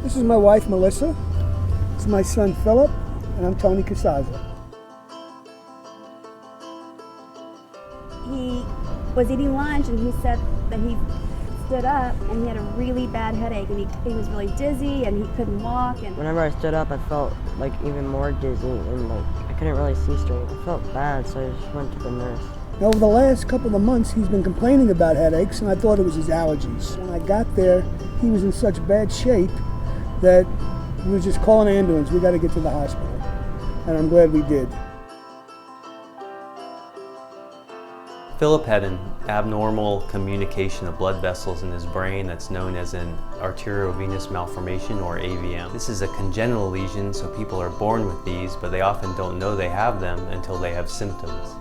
This is my wife, Melissa. This is my son, Phillip, and I'm Tony Casazza. He was eating lunch and he said that he stood up and he had a really bad headache and he was really dizzy and he couldn't walk. And whenever I stood up, I felt like even more dizzy and like I couldn't really see straight. I felt bad, so I just went to the nurse. Now, over the last couple of months, he's been complaining about headaches, and I thought it was his allergies. When I got there, he was in such bad shape that we were just calling an ambulance. We got to get to the hospital, and I'm glad we did. Phillip had an abnormal communication of blood vessels in his brain that's known as an Arteriovenous Malformation, or AVM. This is a congenital lesion, so people are born with these, but they often don't know they have them until they have symptoms.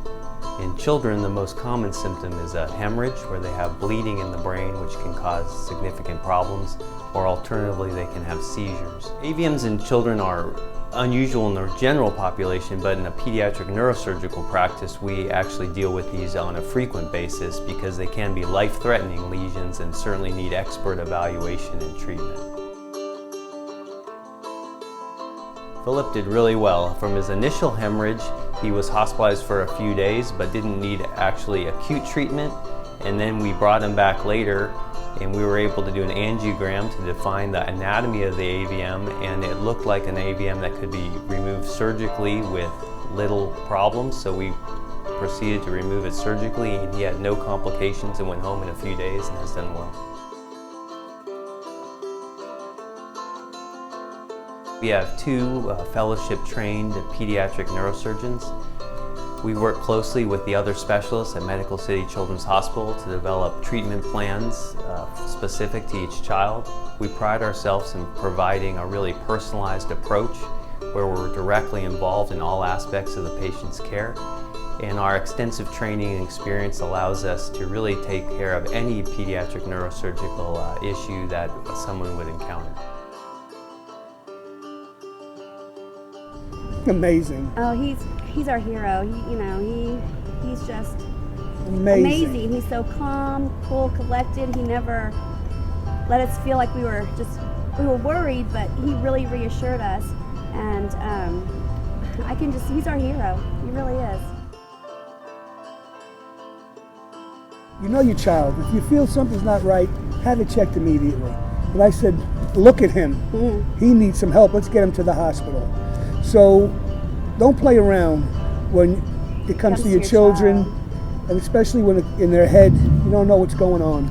In children, the most common symptom is a hemorrhage, where they have bleeding in the brain, which can cause significant problems, or alternatively, they can have seizures. AVMs in children are unusual in the general population, but in a pediatric neurosurgical practice, we actually deal with these on a frequent basis because they can be life-threatening lesions and certainly need expert evaluation and treatment. Phillip did really well. From his initial hemorrhage, he was hospitalized for a few days but didn't need actually acute treatment, and then we brought him back later and we were able to do an angiogram to define the anatomy of the AVM, and it looked like an AVM that could be removed surgically with little problems, so we proceeded to remove it surgically, and he had no complications and went home in a few days and has done well. We have two fellowship-trained pediatric neurosurgeons. We work closely with the other specialists at Medical City Children's Hospital to develop treatment plans specific to each child. We pride ourselves in providing a really personalized approach where we're directly involved in all aspects of the patient's care. And our extensive training and experience allows us to really take care of any pediatric neurosurgical issue that someone would encounter. Amazing. oh, he's our hero. He's just Amazing. He's so calm, cool, collected. He never let us feel like we were worried, but he really reassured us. And he's our hero. He really is. You know your child. If you feel something's not right, have it checked immediately. But I said, look at him. He needs some help. Let's get him to the hospital. So don't play around when it comes to your children, and especially when in their head, you don't know what's going on.